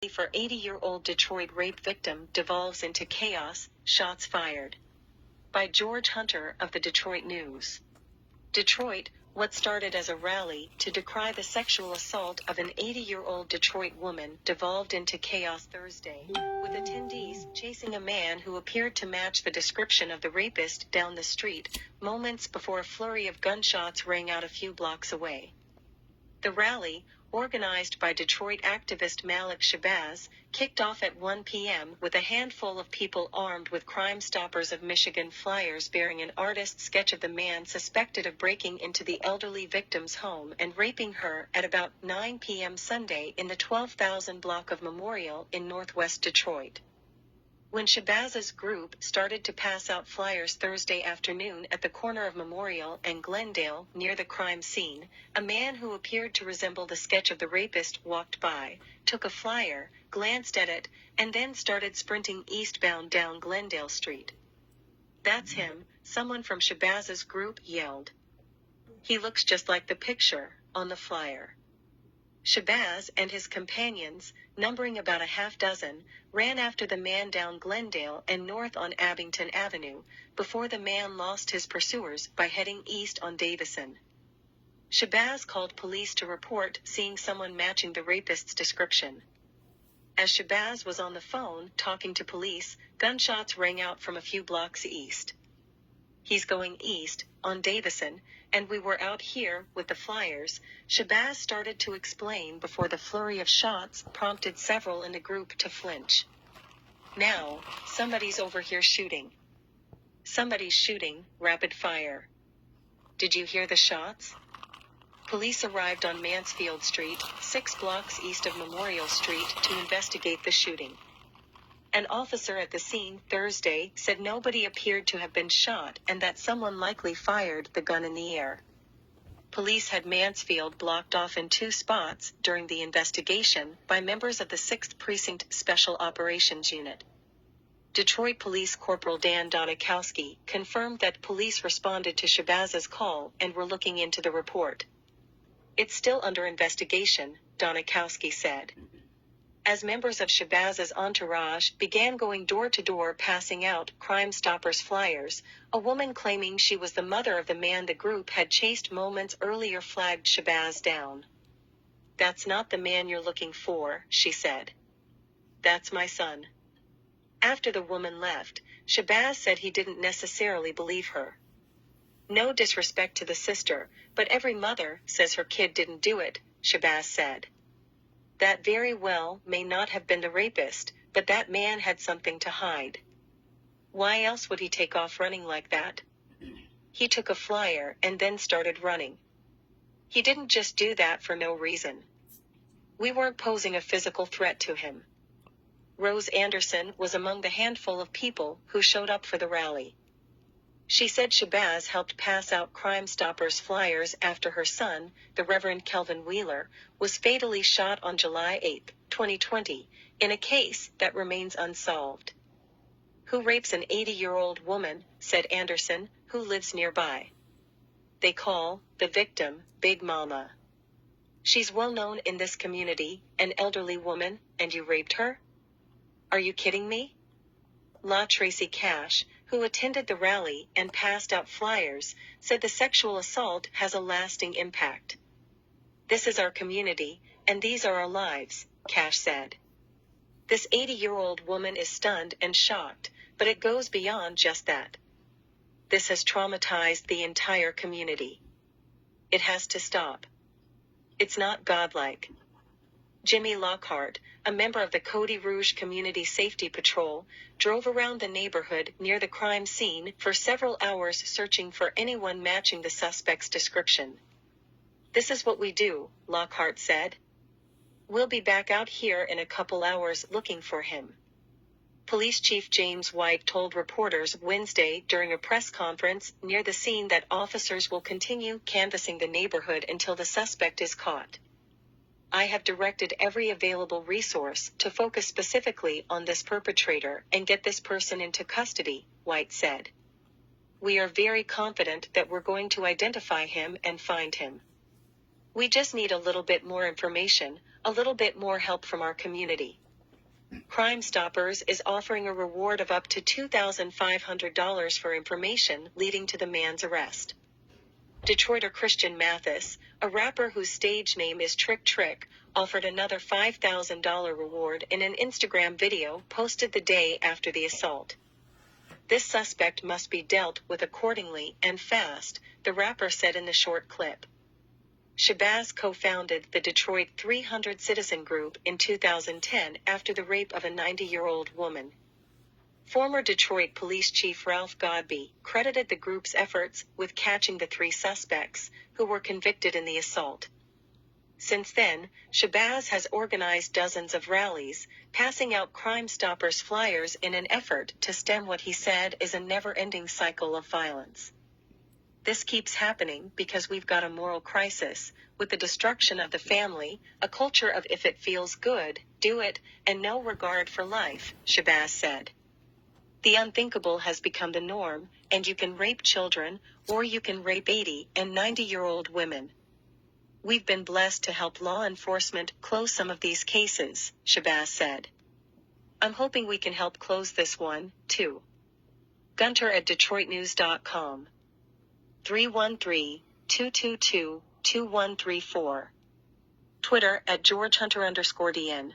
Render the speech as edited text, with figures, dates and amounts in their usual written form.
For 80-year-old Detroit rape victim devolves into chaos, shots fired. By George Hunter of the Detroit News. Detroit, what started as a rally to decry the sexual assault of an 80-year-old Detroit woman devolved into chaos Thursday, with attendees chasing a man who appeared to match the description of the rapist down the street, moments before a flurry of gunshots rang out a few blocks away. The rally, organized by Detroit activist Malik Shabazz, kicked off at 1 p.m. with a handful of people armed with Crime Stoppers of Michigan flyers bearing an artist's sketch of the man suspected of breaking into the elderly victim's home and raping her at about 9 p.m. Sunday in the 12,000 block of Memorial in northwest Detroit. When Shabazz's group started to pass out flyers Thursday afternoon at the corner of Memorial and Glendale near the crime scene, a man who appeared to resemble the sketch of the rapist walked by, took a flyer, glanced at it, and then started sprinting eastbound down Glendale Street. "That's him," someone from Shabazz's group yelled. "He looks just like the picture on the flyer." Shabazz and his companions, numbering about a half dozen, ran after the man down Glendale and north on Abington Avenue, before the man lost his pursuers by heading east on Davison. Shabazz called police to report seeing someone matching the rapist's description. As Shabazz was on the phone talking to police, gunshots rang out from a few blocks east. "He's going east, on Davison, and we were out here with the flyers," Shabazz started to explain before the flurry of shots prompted several in the group to flinch. "Now, somebody's over here shooting. Somebody's shooting, rapid fire. Did you hear the shots?" Police arrived on Mansfield Street, 6 blocks east of Memorial Street, to investigate the shooting. An officer at the scene Thursday said nobody appeared to have been shot and that someone likely fired the gun in the air. Police had Mansfield blocked off in 2 spots during the investigation by members of the 6th Precinct Special Operations Unit. Detroit Police Corporal Dan Donikowski confirmed that police responded to Shabazz's call and were looking into the report. "It's still under investigation," Donikowski said. As members of Shabazz's entourage began going door to door passing out Crime Stoppers flyers, a woman claiming she was the mother of the man the group had chased moments earlier flagged Shabazz down. "That's not the man you're looking for," she said. "That's my son." After the woman left, Shabazz said he didn't necessarily believe her. "No disrespect to the sister, but every mother says her kid didn't do it," Shabazz said. "That very well may not have been the rapist, but that man had something to hide. Why else would he take off running like that? He took a flyer and then started running. He didn't just do that for no reason. We weren't posing a physical threat to him." Rose Anderson was among the handful of people who showed up for the rally. She said Shabazz helped pass out Crime Stoppers flyers after her son, the Reverend Kelvin Wheeler, was fatally shot on July 8, 2020, in a case that remains unsolved. "Who rapes an 80-year-old woman," said Anderson, who lives nearby. "They call the victim Big Mama. She's well known in this community, an elderly woman, and you raped her? Are you kidding me?" La Tracy Cash, who attended the rally and passed out flyers, said the sexual assault has a lasting impact. "This is our community, and these are our lives," Cash said. "This 80-year-old woman is stunned and shocked, but it goes beyond just that. This has traumatized the entire community. It has to stop. It's not godlike." Jimmy Lockhart, a member of the Cody Rouge Community Safety Patrol, drove around the neighborhood near the crime scene for several hours searching for anyone matching the suspect's description. "This is what we do," Lockhart said. "We'll be back out here in a couple hours looking for him." Police Chief James White told reporters Wednesday during a press conference near the scene that officers will continue canvassing the neighborhood until the suspect is caught. "I have directed every available resource to focus specifically on this perpetrator and get this person into custody," White said. "We are very confident that we're going to identify him and find him. We just need a little bit more information, a little bit more help from our community." Crime Stoppers is offering a reward of up to $2,500 for information leading to the man's arrest. Detroiter Christian Mathis, a rapper whose stage name is Trick Trick, offered another $5,000 reward in an Instagram video posted the day after the assault. "This suspect must be dealt with accordingly and fast," the rapper said in the short clip. Shabazz co-founded the Detroit 300 Citizen Group in 2010 after the rape of a 90-year-old woman. Former Detroit Police Chief Ralph Godbey credited the group's efforts with catching the 3 suspects, who were convicted in the assault. Since then, Shabazz has organized dozens of rallies, passing out Crime Stoppers flyers in an effort to stem what he said is a never-ending cycle of violence. "This keeps happening because we've got a moral crisis, with the destruction of the family, a culture of if it feels good, do it, and no regard for life," Shabazz said. "The unthinkable has become the norm, and you can rape children, or you can rape 80 and 90-year-old women. We've been blessed to help law enforcement close some of these cases," Shabazz said. "I'm hoping we can help close this one, too." Gunter at DetroitNews.com. 313-222-2134. Twitter at GeorgeHunter_DN.